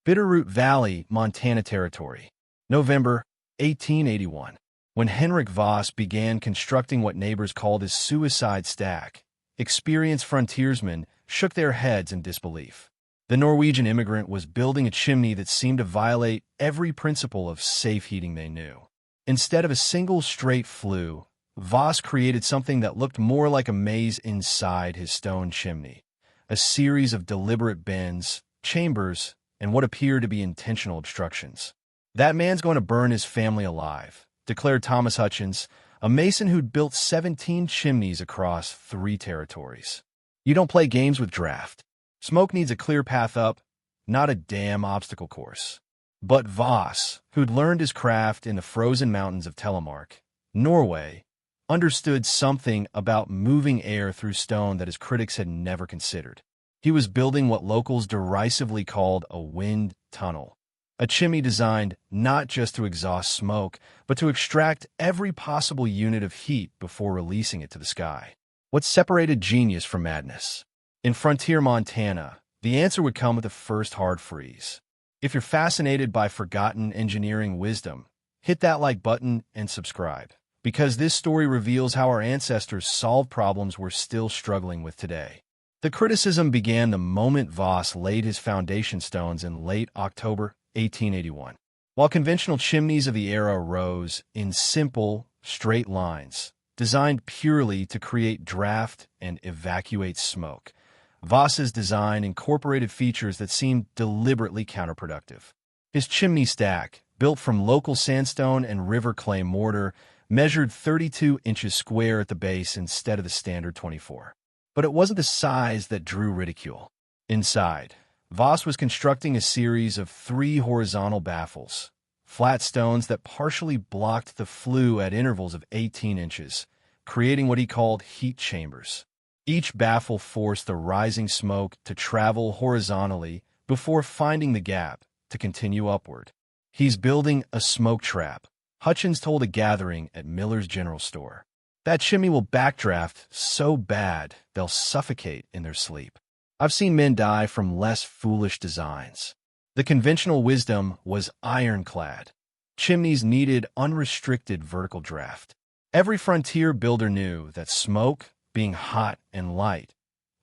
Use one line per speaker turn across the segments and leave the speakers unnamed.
Bitterroot Valley, Montana Territory. November 1881. When Henrik Voss began constructing what neighbors called his suicide stack, experienced frontiersmen shook their heads in disbelief. The Norwegian immigrant was building a chimney that seemed to violate every principle of safe heating they knew. Instead of a single straight flue, Voss created something that looked more like a maze inside his stone chimney, a series of deliberate bends, chambers, and what appeared to be intentional obstructions. "That man's going to burn his family alive," declared Thomas Hutchins, a mason who'd built 17 chimneys across 3 territories. "You don't play games with draft. Smoke needs a clear path up, not a damn obstacle course." But Voss, who'd learned his craft in the frozen mountains of Telemark, Norway, understood something about moving air through stone that his critics had never considered. He was building what locals derisively called a wind tunnel, a chimney designed not just to exhaust smoke, but to extract every possible unit of heat before releasing it to the sky. What separated genius from madness? In frontier Montana, the answer would come with the first hard freeze. If you're fascinated by forgotten engineering wisdom, hit that like button and subscribe, because this story reveals how our ancestors solved problems we're still struggling with today. The criticism began the moment Voss laid his foundation stones in late October 1881. While conventional chimneys of the era rose in simple, straight lines, designed purely to create draft and evacuate smoke, Voss's design incorporated features that seemed deliberately counterproductive. His chimney stack, built from local sandstone and river clay mortar, measured 32 inches square at the base instead of the standard 24. But it wasn't the size that drew ridicule. Inside, Voss was constructing a series of 3 horizontal baffles, flat stones that partially blocked the flue at intervals of 18 inches, creating what he called heat chambers. Each baffle forced the rising smoke to travel horizontally before finding the gap to continue upward. "He's building a smoke trap," Hutchins told a gathering at Miller's General Store. "That chimney will backdraft so bad they'll suffocate in their sleep. I've seen men die from less foolish designs." The conventional wisdom was ironclad. Chimneys needed unrestricted vertical draft. Every frontier builder knew that smoke, being hot and light,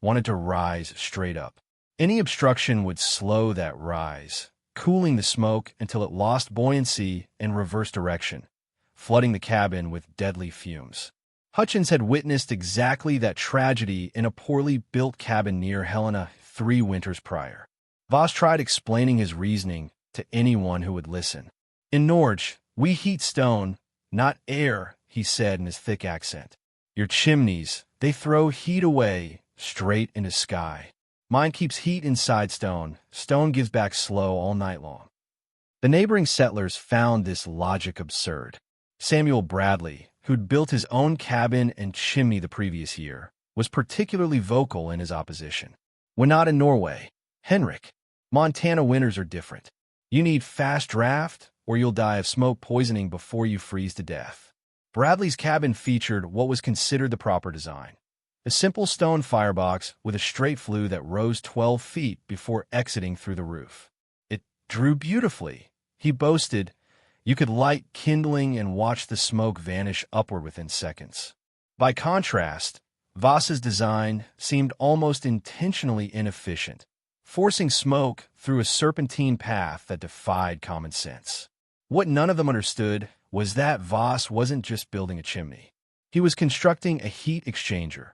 wanted to rise straight up. Any obstruction would slow that rise, cooling the smoke until it lost buoyancy and reversed direction, flooding the cabin with deadly fumes. Hutchins had witnessed exactly that tragedy in a poorly built cabin near Helena 3 winters prior. Voss tried explaining his reasoning to anyone who would listen. "In Norge, we heat stone, not air," he said in his thick accent. "Your chimneys, they throw heat away straight into sky. Mine keeps heat inside stone. Stone gives back slow all night long." The neighboring settlers found this logic absurd. Samuel Bradley, who'd built his own cabin and chimney the previous year, was particularly vocal in his opposition. "When not in Norway, Henrik, Montana winters are different. You need fast draft, or you'll die of smoke poisoning before you freeze to death." Bradley's cabin featured what was considered the proper design: a simple stone firebox with a straight flue that rose 12 feet before exiting through the roof. "It drew beautifully," he boasted. "You could light kindling and watch the smoke vanish upward within seconds." By contrast, Voss's design seemed almost intentionally inefficient, forcing smoke through a serpentine path that defied common sense. What none of them understood was that Voss wasn't just building a chimney. He was constructing a heat exchanger,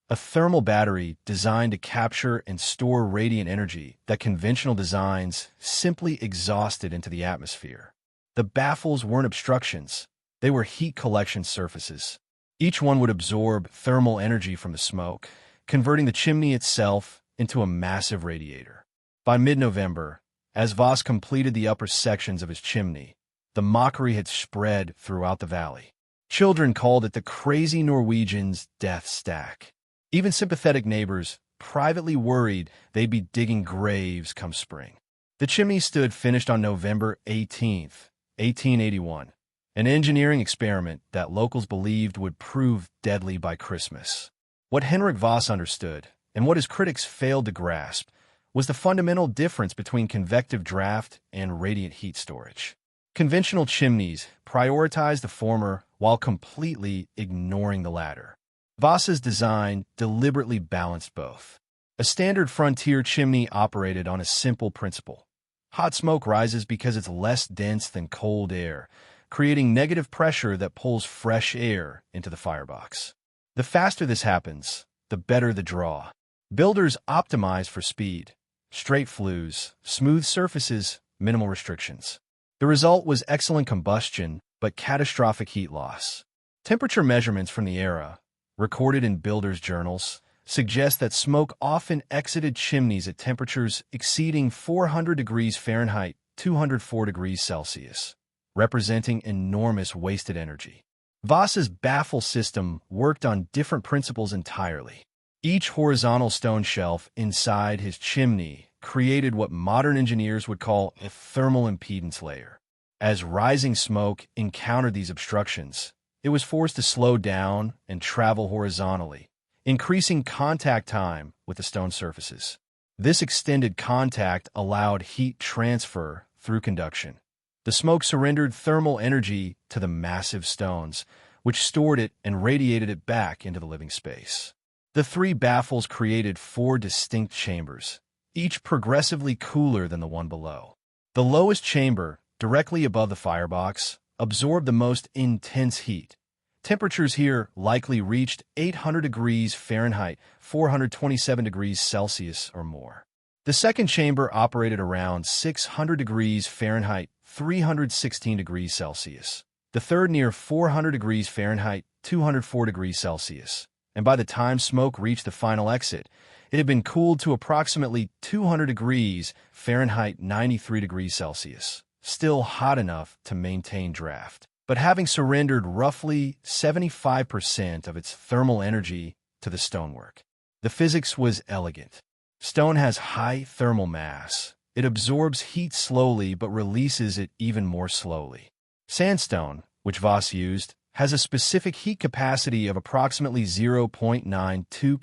a thermal battery designed to capture and store radiant energy that conventional designs simply exhausted into the atmosphere. The baffles weren't obstructions, they were heat collection surfaces. Each one would absorb thermal energy from the smoke, converting the chimney itself into a massive radiator. By mid-November, as Voss completed the upper sections of his chimney, the mockery had spread throughout the valley. Children called it the crazy Norwegian's death stack. Even sympathetic neighbors privately worried they'd be digging graves come spring. The chimney stood finished on November 18th, 1881, an engineering experiment that locals believed would prove deadly by Christmas. What Henrik Voss understood, and what his critics failed to grasp, was the fundamental difference between convective draft and radiant heat storage. Conventional chimneys prioritize the former while completely ignoring the latter. Voss's design deliberately balanced both. A standard frontier chimney operated on a simple principle. Hot smoke rises because it's less dense than cold air, creating negative pressure that pulls fresh air into the firebox. The faster this happens, the better the draw. Builders optimize for speed, straight flues, smooth surfaces, minimal restrictions. The result was excellent combustion, but catastrophic heat loss. Temperature measurements from the era, recorded in builders' journals, suggest that smoke often exited chimneys at temperatures exceeding 400 degrees Fahrenheit, 204 degrees Celsius, representing enormous wasted energy. Voss's baffle system worked on different principles entirely. Each horizontal stone shelf inside his chimney created what modern engineers would call a thermal impedance layer. As rising smoke encountered these obstructions, it was forced to slow down and travel horizontally, increasing contact time with the stone surfaces. This extended contact allowed heat transfer through conduction. The smoke surrendered thermal energy to the massive stones, which stored it and radiated it back into the living space. The three baffles created four distinct chambers, each progressively cooler than the one below. The lowest chamber, directly above the firebox, absorbed the most intense heat. Temperatures here likely reached 800 degrees Fahrenheit, 427 degrees Celsius or more. The second chamber operated around 600 degrees Fahrenheit, 316 degrees Celsius. The third near 400 degrees Fahrenheit, 204 degrees Celsius. And by the time smoke reached the final exit, it had been cooled to approximately 200 degrees Fahrenheit, 93 degrees Celsius. Still hot enough to maintain draft, but having surrendered roughly 75% of its thermal energy to the stonework. The physics was elegant. Stone has high thermal mass. It absorbs heat slowly but releases it even more slowly. Sandstone, which Voss used, has a specific heat capacity of approximately 0.92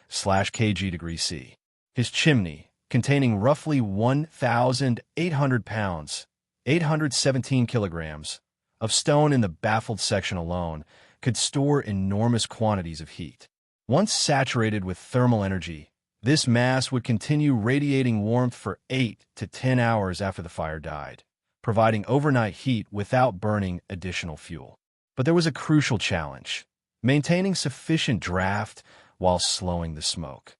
kJ/kg degrees C. His chimney, containing roughly 1,800 pounds, 817 kilograms, of stone in the baffled section alone, could store enormous quantities of heat. Once saturated with thermal energy, this mass would continue radiating warmth for 8 to 10 hours after the fire died, providing overnight heat without burning additional fuel. But there was a crucial challenge: maintaining sufficient draft while slowing the smoke.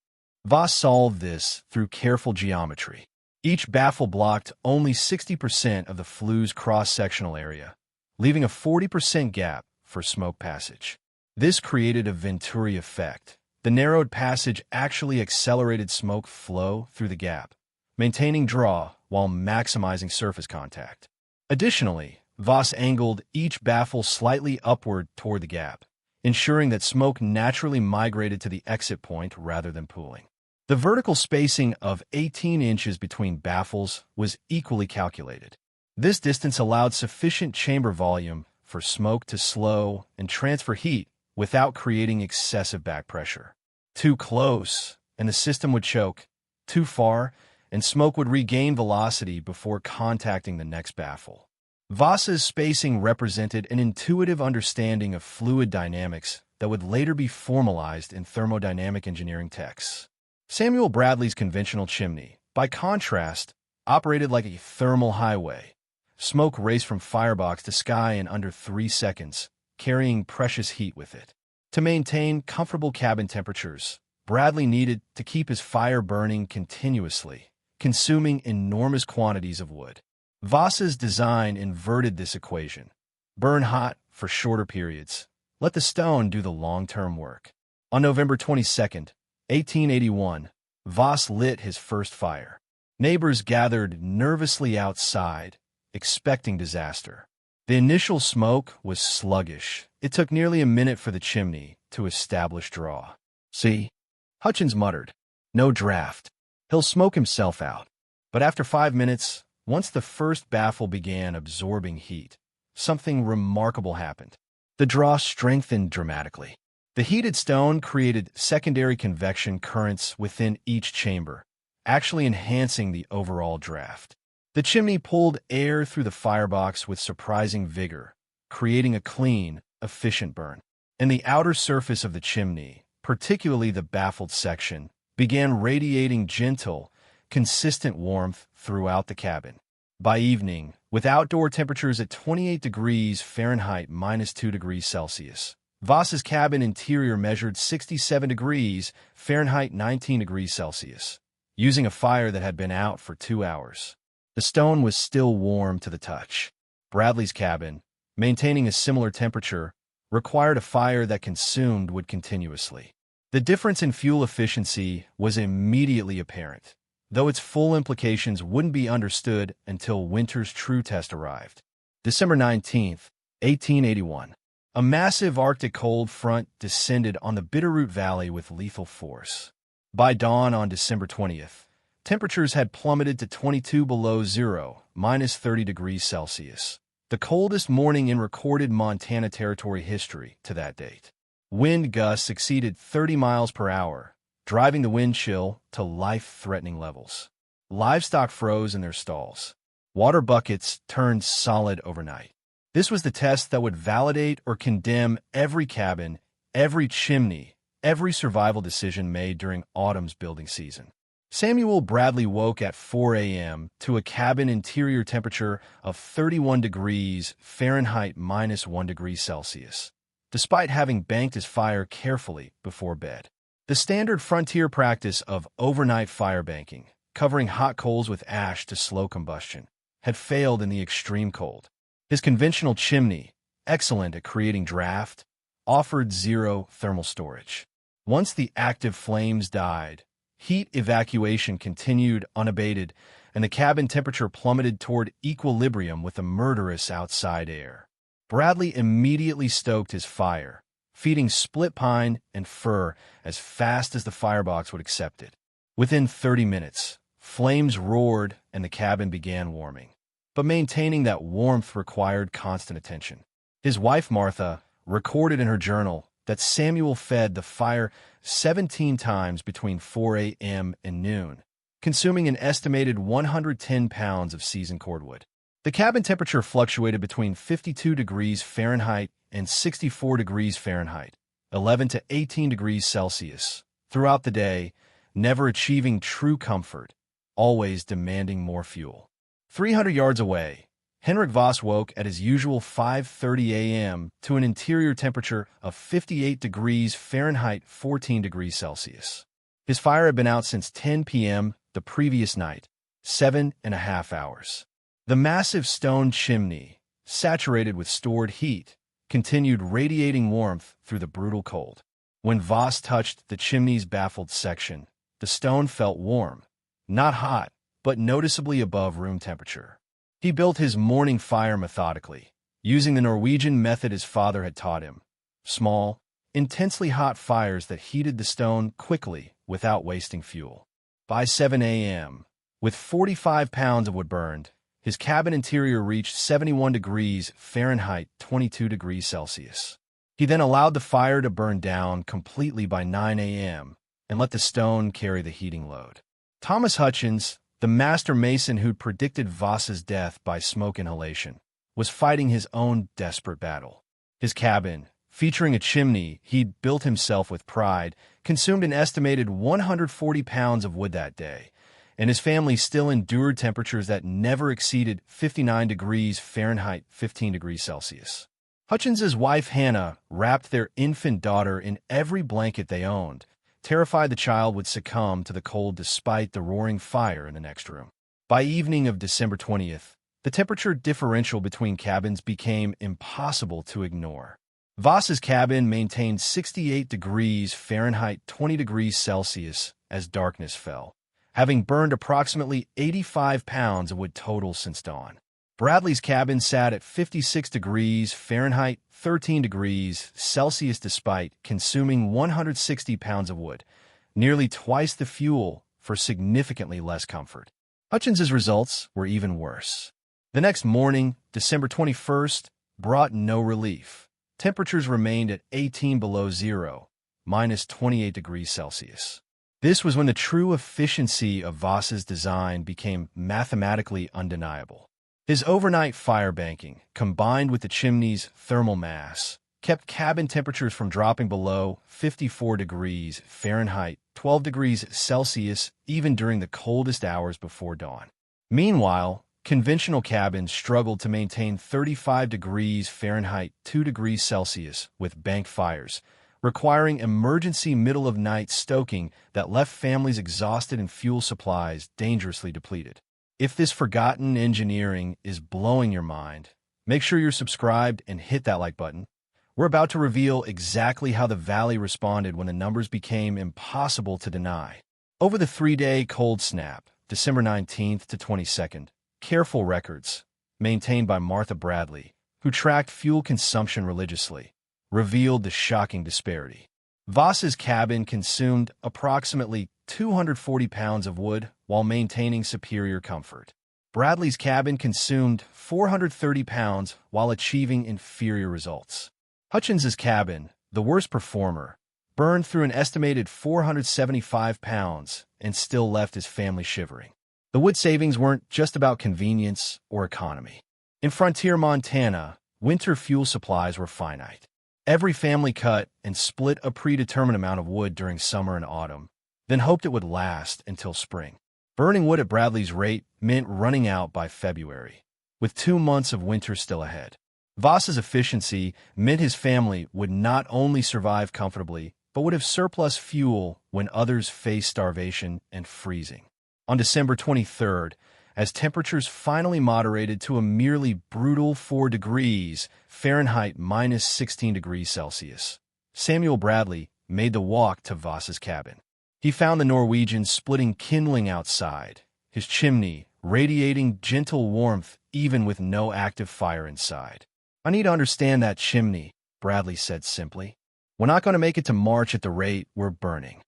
Voss solved this through careful geometry. Each baffle blocked only 60% of the flue's cross-sectional area, leaving a 40% gap for smoke passage. This created a Venturi effect. The narrowed passage actually accelerated smoke flow through the gap, maintaining draw while maximizing surface contact. Additionally, Voss angled each baffle slightly upward toward the gap, ensuring that smoke naturally migrated to the exit point rather than pooling. The vertical spacing of 18 inches between baffles was equally calculated. This distance allowed sufficient chamber volume for smoke to slow and transfer heat without creating excessive back pressure. Too close, and the system would choke. Too far, and smoke would regain velocity before contacting the next baffle. Voss's spacing represented an intuitive understanding of fluid dynamics that would later be formalized in thermodynamic engineering texts. Samuel Bradley's conventional chimney, by contrast, operated like a thermal highway. Smoke raced from firebox to sky in under 3 seconds, carrying precious heat with it. To maintain comfortable cabin temperatures, Bradley needed to keep his fire burning continuously, consuming enormous quantities of wood. Voss's design inverted this equation. Burn hot for shorter periods. Let the stone do the long-term work. On November 22, 1881, Voss lit his first fire. Neighbors gathered nervously outside, expecting disaster. The initial smoke was sluggish. It took nearly a minute for the chimney to establish draw. "See?" Hutchins muttered. "No draft. He'll smoke himself out." But after 5 minutes, once the first baffle began absorbing heat, something remarkable happened. The draw strengthened dramatically. The heated stone created secondary convection currents within each chamber, actually enhancing the overall draft. The chimney pulled air through the firebox with surprising vigor, creating a clean, efficient burn. And the outer surface of the chimney, particularly the baffled section, began radiating gentle, consistent warmth throughout the cabin. By evening, with outdoor temperatures at 28 degrees Fahrenheit -2 degrees Celsius, Voss's cabin interior measured 67 degrees Fahrenheit 19 degrees Celsius, using a fire that had been out for 2 hours. The stone was still warm to the touch. Bradley's cabin, maintaining a similar temperature, required a fire that consumed wood continuously. The difference in fuel efficiency was immediately apparent, though its full implications wouldn't be understood until winter's true test arrived. December 19, 1881. A massive Arctic cold front descended on the Bitterroot Valley with lethal force. By dawn on December 20th, temperatures had plummeted to 22 below zero, -30 degrees Celsius, the coldest morning in recorded Montana Territory history to that date. Wind gusts exceeded 30 miles per hour, driving the wind chill to life-threatening levels. Livestock froze in their stalls. Water buckets turned solid overnight. This was the test that would validate or condemn every cabin, every chimney, every survival decision made during autumn's building season. Samuel Bradley woke at 4 a.m. to a cabin interior temperature of 31 degrees Fahrenheit -1 degree Celsius, despite having banked his fire carefully before bed. The standard frontier practice of overnight fire banking, covering hot coals with ash to slow combustion, had failed in the extreme cold. His conventional chimney, excellent at creating draft, offered zero thermal storage. Once the active flames died, heat evacuation continued unabated, and the cabin temperature plummeted toward equilibrium with the murderous outside air. Bradley immediately stoked his fire, feeding split pine and fir as fast as the firebox would accept it. Within 30 minutes, flames roared and the cabin began warming. But maintaining that warmth required constant attention. His wife, Martha, recorded in her journal that Samuel fed the fire 17 times between 4 a.m. and noon, consuming an estimated 110 pounds of seasoned cordwood. The cabin temperature fluctuated between 52 degrees Fahrenheit and 64 degrees Fahrenheit, 11 to 18 degrees Celsius, throughout the day, never achieving true comfort, always demanding more fuel. 300 yards away, Henrik Voss woke at his usual 5:30 a.m. to an interior temperature of 58 degrees Fahrenheit 14 degrees Celsius. His fire had been out since 10 p.m. the previous night, 7.5 hours. The massive stone chimney, saturated with stored heat, continued radiating warmth through the brutal cold. When Voss touched the chimney's baffled section, the stone felt warm, not hot, but noticeably above room temperature. He built his morning fire methodically, using the Norwegian method his father had taught him. Small, intensely hot fires that heated the stone quickly without wasting fuel. By 7 a.m., with 45 pounds of wood burned, his cabin interior reached 71 degrees Fahrenheit 22 degrees Celsius. He then allowed the fire to burn down completely by 9 a.m. and let the stone carry the heating load. Thomas Hutchins, the master mason who'd predicted Voss's death by smoke inhalation, was fighting his own desperate battle. His cabin, featuring a chimney he'd built himself with pride, consumed an estimated 140 pounds of wood that day, and his family still endured temperatures that never exceeded 59 degrees Fahrenheit 15 degrees Celsius. Hutchins's wife Hannah wrapped their infant daughter in every blanket they owned, terrified the child would succumb to the cold despite the roaring fire in the next room. By evening of December 20th, the temperature differential between cabins became impossible to ignore. Voss's cabin maintained 68 degrees Fahrenheit 20 degrees Celsius as darkness fell, having burned approximately 85 pounds of wood total since dawn. Bradley's cabin sat at 56 degrees Fahrenheit 13 degrees Celsius despite consuming 160 pounds of wood, nearly twice the fuel for significantly less comfort. Hutchins's results were even worse. The next morning, December 21st, brought no relief. Temperatures remained at 18 below zero, -28 degrees Celsius. This was when the true efficiency of Voss's design became mathematically undeniable. His overnight fire banking, combined with the chimney's thermal mass, kept cabin temperatures from dropping below 54 degrees Fahrenheit, 12 degrees Celsius, even during the coldest hours before dawn. Meanwhile, conventional cabins struggled to maintain 35 degrees Fahrenheit, 2 degrees Celsius, with bank fires, requiring emergency middle-of-night stoking that left families exhausted and fuel supplies dangerously depleted. If this forgotten engineering is blowing your mind, make sure you're subscribed and hit that like button. We're about to reveal exactly how the valley responded when the numbers became impossible to deny. Over the 3-day cold snap, December 19th to 22nd, careful records, maintained by Martha Bradley, who tracked fuel consumption religiously, revealed the shocking disparity. Voss's cabin consumed approximately 240 pounds of wood while maintaining superior comfort. Bradley's cabin consumed 430 pounds while achieving inferior results. Hutchins's cabin, the worst performer, burned through an estimated 475 pounds and still left his family shivering. The wood savings weren't just about convenience or economy. In frontier Montana, winter fuel supplies were finite. Every family cut and split a predetermined amount of wood during summer and autumn, then hoped it would last until spring. Burning wood at Bradley's rate meant running out by February, with 2 months of winter still ahead. Voss's efficiency meant his family would not only survive comfortably, but would have surplus fuel when others faced starvation and freezing. On December 23rd, as temperatures finally moderated to a merely brutal 4 degrees Fahrenheit minus 16 degrees Celsius, Samuel Bradley made the walk to Voss's cabin. He found the Norwegian splitting kindling outside, his chimney radiating gentle warmth even with no active fire inside. "I need to understand that chimney," Bradley said simply. "We're not going to make it to March at the rate we're burning."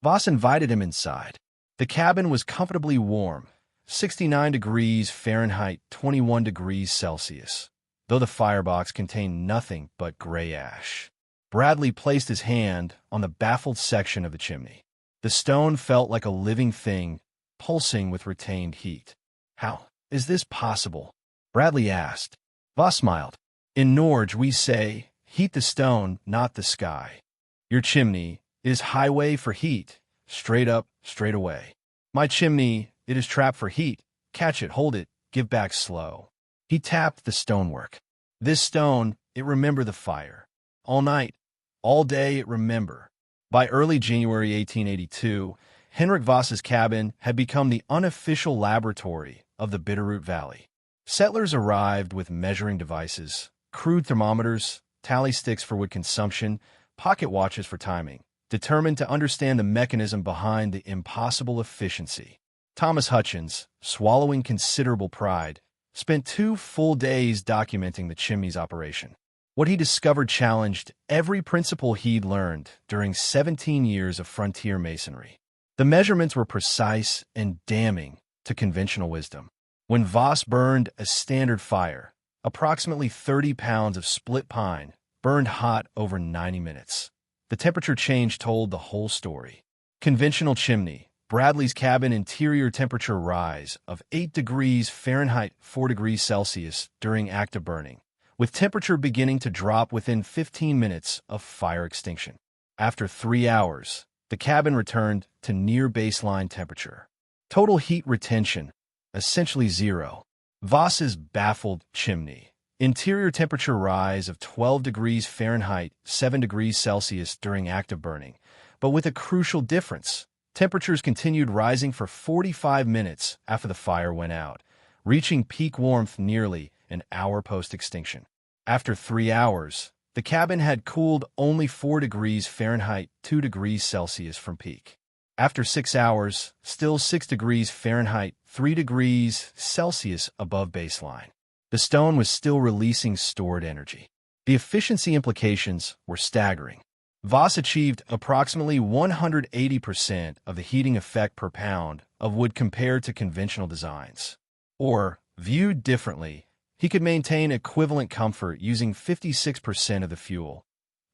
Voss invited him inside. The cabin was comfortably warm, 69 degrees Fahrenheit, 21 degrees Celsius, though the firebox contained nothing but gray ash. Bradley placed his hand on the baffled section of the chimney. The stone felt like a living thing, pulsing with retained heat. "How is this possible?" Bradley asked. Voss smiled. "In Norge, we say, heat the stone, not the sky. Your chimney is highway for heat, straight up, straight away. My chimney, it is trap for heat, catch it, hold it, give back slow." He tapped the stonework. "This stone, it remember the fire. All night, all day it remember." By early January 1882, Henrik Voss's cabin had become the unofficial laboratory of the Bitterroot Valley. Settlers arrived with measuring devices, crude thermometers, tally sticks for wood consumption, pocket watches for timing, determined to understand the mechanism behind the impossible efficiency. Thomas Hutchins, swallowing considerable pride, spent 2 full days documenting the chimney's operation. What he discovered challenged every principle he'd learned during 17 years of frontier masonry. The measurements were precise and damning to conventional wisdom. When Voss burned a standard fire, approximately 30 pounds of split pine burned hot over 90 minutes. The temperature change told the whole story. Conventional chimney, Bradley's cabin interior temperature rise of 8 degrees Fahrenheit, 4 degrees Celsius during active burning, with temperature beginning to drop within 15 minutes of fire extinction. After 3 hours, the cabin returned to near baseline temperature. Total heat retention, essentially zero. Voss's baffled chimney. Interior temperature rise of 12 degrees Fahrenheit, 7 degrees Celsius during active burning, but with a crucial difference. Temperatures continued rising for 45 minutes after the fire went out, reaching peak warmth nearly an hour post-extinction. After 3 hours, the cabin had cooled only 4 degrees Fahrenheit, 2 degrees Celsius from peak. After 6 hours, still 6 degrees Fahrenheit, 3 degrees Celsius above baseline. The stone was still releasing stored energy. The efficiency implications were staggering. Voss achieved approximately 180% of the heating effect per pound of wood compared to conventional designs. Or, viewed differently, he could maintain equivalent comfort using 56% of the fuel,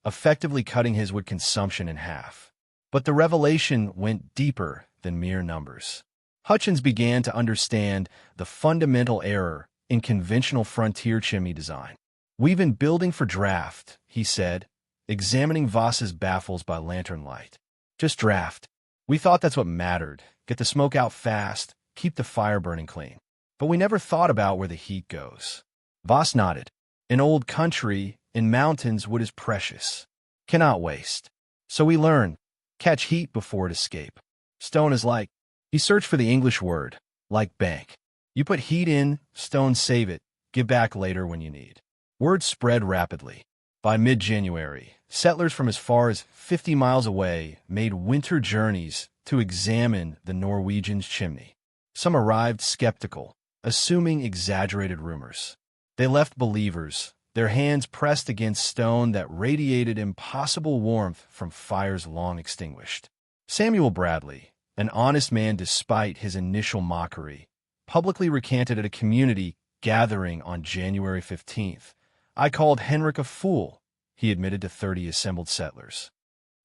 effectively cutting his wood consumption in half. But the revelation went deeper than mere numbers. Hutchins began to understand the fundamental error in conventional frontier chimney design. "We've been building for draft," he said, examining Voss's baffles by lantern light. "Just draft. We thought that's what mattered. Get the smoke out fast, keep the fire burning clean. But we never thought about where the heat goes." Voss nodded. "In old country, in mountains, wood is precious. Cannot waste. So we learn, catch heat before it escape. Stone is like," he searched for the English word, "like bank. You put heat in, stone save it, give back later when you need." Word spread rapidly. By mid-January, settlers from as far as 50 miles away made winter journeys to examine the Norwegian's chimney. Some arrived skeptical, assuming exaggerated rumors. They left believers, their hands pressed against stone that radiated impossible warmth from fires long extinguished. Samuel Bradley, an honest man despite his initial mockery, publicly recanted at a community gathering on January 15th. "I called Henrik a fool," he admitted to 30 assembled settlers.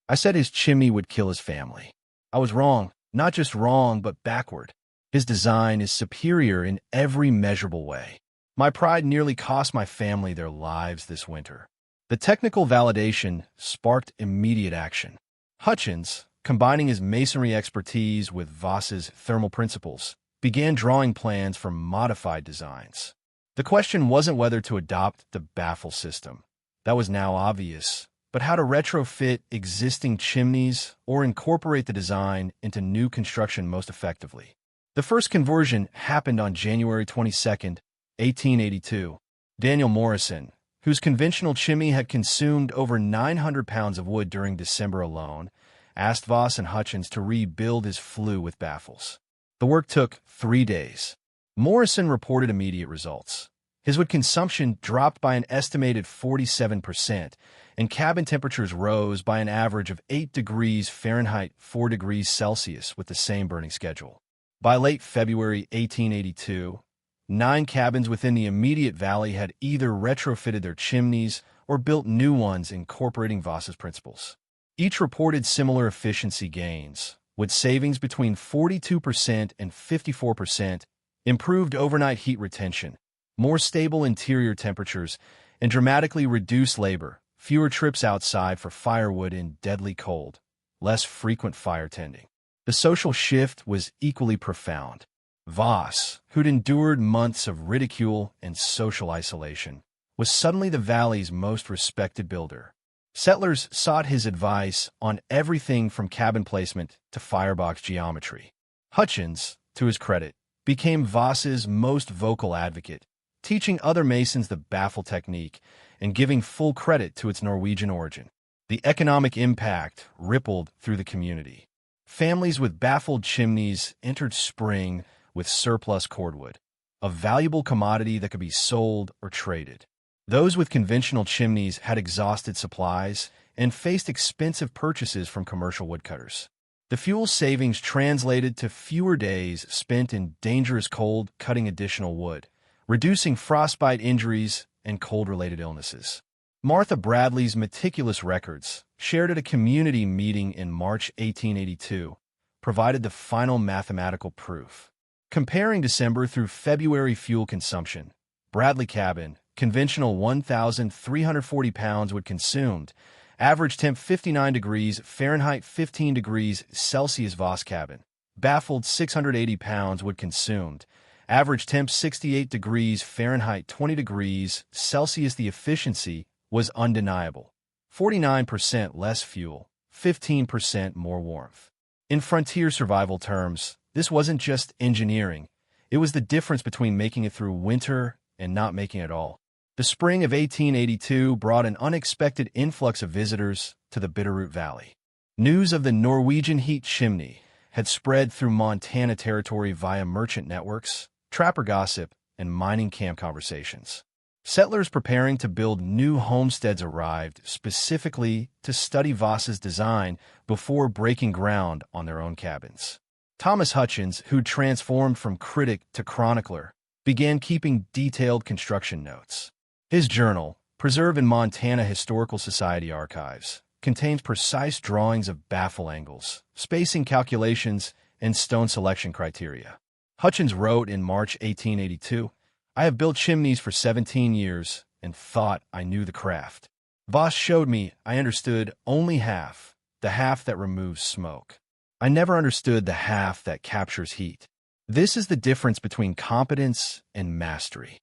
"I said his chimney would kill his family. I was wrong, not just wrong, but backward. His design is superior in every measurable way. My pride nearly cost my family their lives this winter." The technical validation sparked immediate action. Hutchins, combining his masonry expertise with Voss's thermal principles, began drawing plans for modified designs. The question wasn't whether to adopt the baffle system. That was now obvious, but how to retrofit existing chimneys or incorporate the design into new construction most effectively. The first conversion happened on January 22, 1882. Daniel Morrison, whose conventional chimney had consumed over 900 pounds of wood during December alone, asked Voss and Hutchins to rebuild his flue with baffles. The work took 3 days. Morrison reported immediate results. His wood consumption dropped by an estimated 47%, and cabin temperatures rose by an average of 8 degrees Fahrenheit, 4 degrees Celsius with the same burning schedule. By late February 1882, 9 cabins within the immediate valley had either retrofitted their chimneys or built new ones incorporating Voss's principles. Each reported similar efficiency gains, with savings between 42% and 54%, improved overnight heat retention, more stable interior temperatures, and dramatically reduced labor, fewer trips outside for firewood in deadly cold, less frequent fire tending. The social shift was equally profound. Voss, who'd endured months of ridicule and social isolation, was suddenly the valley's most respected builder. Settlers sought his advice on everything from cabin placement to firebox geometry. Hutchins, to his credit, became Voss's most vocal advocate, teaching other masons the baffle technique and giving full credit to its Norwegian origin. The economic impact rippled through the community. Families with baffled chimneys entered spring with surplus cordwood, a valuable commodity that could be sold or traded. Those with conventional chimneys had exhausted supplies and faced expensive purchases from commercial woodcutters. The fuel savings translated to fewer days spent in dangerous cold cutting additional wood, reducing frostbite injuries and cold-related illnesses. Martha Bradley's meticulous records, shared at a community meeting in March 1882, provided the final mathematical proof. Comparing December through February fuel consumption, Bradley cabin, conventional 1,340 pounds wood consumed, average temp 59 degrees Fahrenheit, 15 degrees Celsius. Voss cabin, baffled 680 pounds wood consumed, average temp 68 degrees Fahrenheit, 20 degrees Celsius. The efficiency was undeniable. 49% less fuel, 15% more warmth. In frontier survival terms, this wasn't just engineering. It was the difference between making it through winter and not making it at all. The spring of 1882 brought an unexpected influx of visitors to the Bitterroot Valley. News of the Norwegian heat chimney had spread through Montana territory via merchant networks, trapper gossip, and mining camp conversations. Settlers preparing to build new homesteads arrived specifically to study Voss's design before breaking ground on their own cabins. Thomas Hutchins, who'd transformed from critic to chronicler, began keeping detailed construction notes. His journal, preserved in Montana Historical Society archives, contains precise drawings of baffle angles, spacing calculations, and stone selection criteria. Hutchins wrote in March 1882, "I have built chimneys for 17 years and thought I knew the craft. Voss showed me I understood only half, the half that removes smoke. I never understood the half that captures heat. This is the difference between competence and mastery."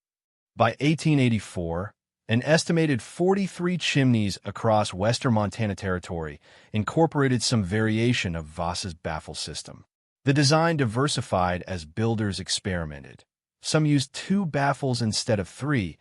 By 1884, an estimated 43 chimneys across western Montana Territory incorporated some variation of Voss's baffle system. The design diversified as builders experimented. Some used 2 baffles instead of 3,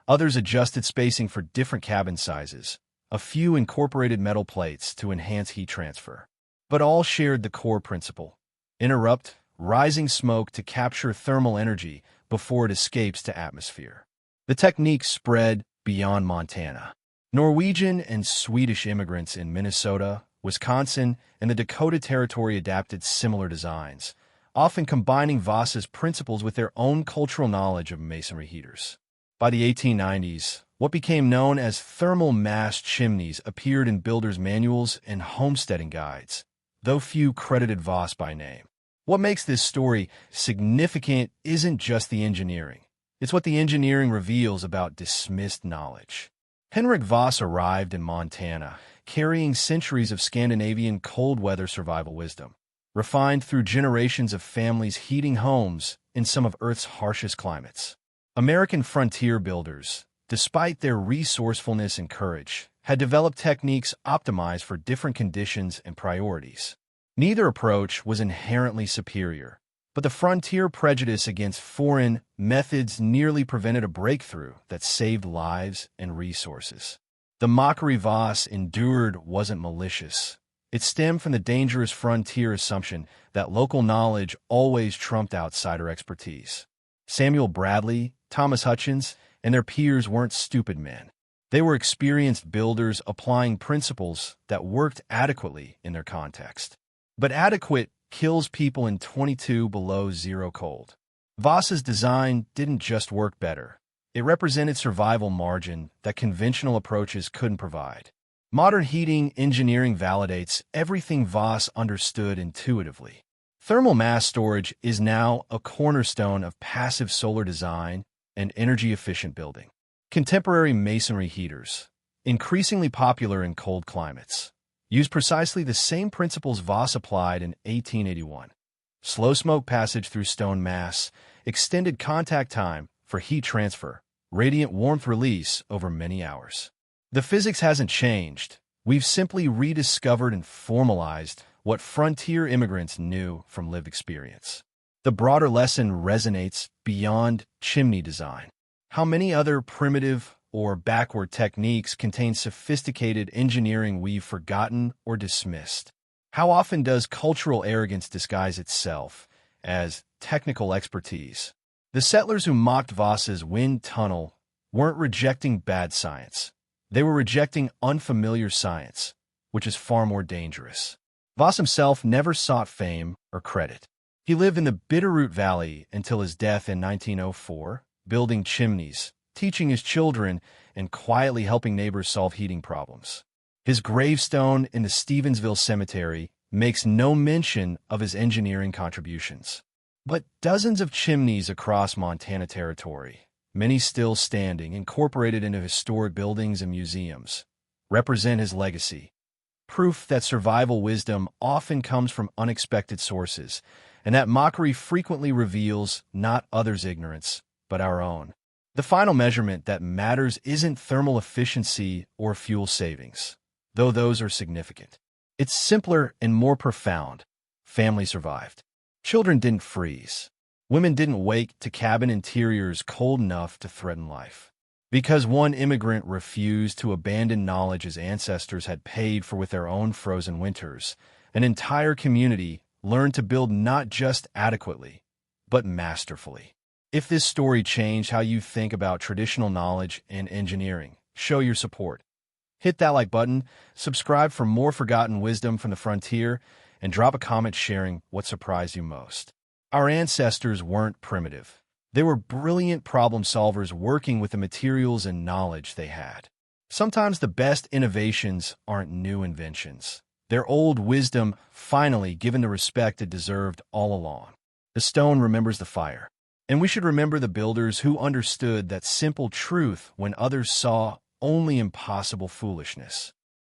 others adjusted spacing for different cabin sizes. A few incorporated metal plates to enhance heat transfer. But all shared the core principle: interrupt rising smoke to capture thermal energy before it escapes to atmosphere. The technique spread beyond Montana. Norwegian and Swedish immigrants in Minnesota, Wisconsin, and the Dakota Territory adapted similar designs, often combining Voss's principles with their own cultural knowledge of masonry heaters. By the 1890s, what became known as thermal mass chimneys appeared in builders' manuals and homesteading guides, though few credited Voss by name. What makes this story significant isn't just the engineering. It's what the engineering reveals about dismissed knowledge. Henrik Voss arrived in Montana, carrying centuries of Scandinavian cold-weather survival wisdom, refined through generations of families heating homes in some of Earth's harshest climates. American frontier builders, despite their resourcefulness and courage, had developed techniques optimized for different conditions and priorities. Neither approach was inherently superior, but the frontier prejudice against foreign methods nearly prevented a breakthrough that saved lives and resources. The mockery Voss endured wasn't malicious. It stemmed from the dangerous frontier assumption that local knowledge always trumped outsider expertise. Samuel Bradley, Thomas Hutchins, and their peers weren't stupid men. They were experienced builders applying principles that worked adequately in their context. But adequate kills people in 22 below zero cold. Voss's design didn't just work better. It represented survival margin that conventional approaches couldn't provide. Modern heating engineering validates everything Voss understood intuitively. Thermal mass storage is now a cornerstone of passive solar design and energy-efficient building. Contemporary masonry heaters, increasingly popular in cold climates, use precisely the same principles Voss applied in 1881. Slow smoke passage through stone mass, extended contact time for heat transfer, radiant warmth release over many hours. The physics hasn't changed. We've simply rediscovered and formalized what frontier immigrants knew from lived experience. The broader lesson resonates beyond chimney design. How many other primitive or backward techniques contain sophisticated engineering we've forgotten or dismissed? How often does cultural arrogance disguise itself as technical expertise? The settlers who mocked Voss's wind tunnel weren't rejecting bad science. They were rejecting unfamiliar science, which is far more dangerous. Voss himself never sought fame or credit. He lived in the Bitterroot Valley until his death in 1904, building chimneys, teaching his children, and quietly helping neighbors solve heating problems. His gravestone in the Stevensville Cemetery makes no mention of his engineering contributions. But dozens of chimneys across Montana Territory, many still standing, incorporated into historic buildings and museums, represent his legacy. Proof that survival wisdom often comes from unexpected sources, and that mockery frequently reveals not others' ignorance, but our own. The final measurement that matters isn't thermal efficiency or fuel savings, though those are significant. It's simpler and more profound. Family survived. Children didn't freeze. Women didn't wake to cabin interiors cold enough to threaten life. Because one immigrant refused to abandon knowledge his ancestors had paid for with their own frozen winters, an entire community learned to build not just adequately, but masterfully. If this story changed how you think about traditional knowledge and engineering, show your support. Hit that like button, subscribe for more forgotten wisdom from the frontier, and drop a comment sharing what surprised you most. Our ancestors weren't primitive. They were brilliant problem solvers working with the materials and knowledge they had. Sometimes the best innovations aren't new inventions. They're old wisdom finally given the respect it deserved all along. The stone remembers the fire. And we should remember the builders who understood that simple truth when others saw only impossible foolishness.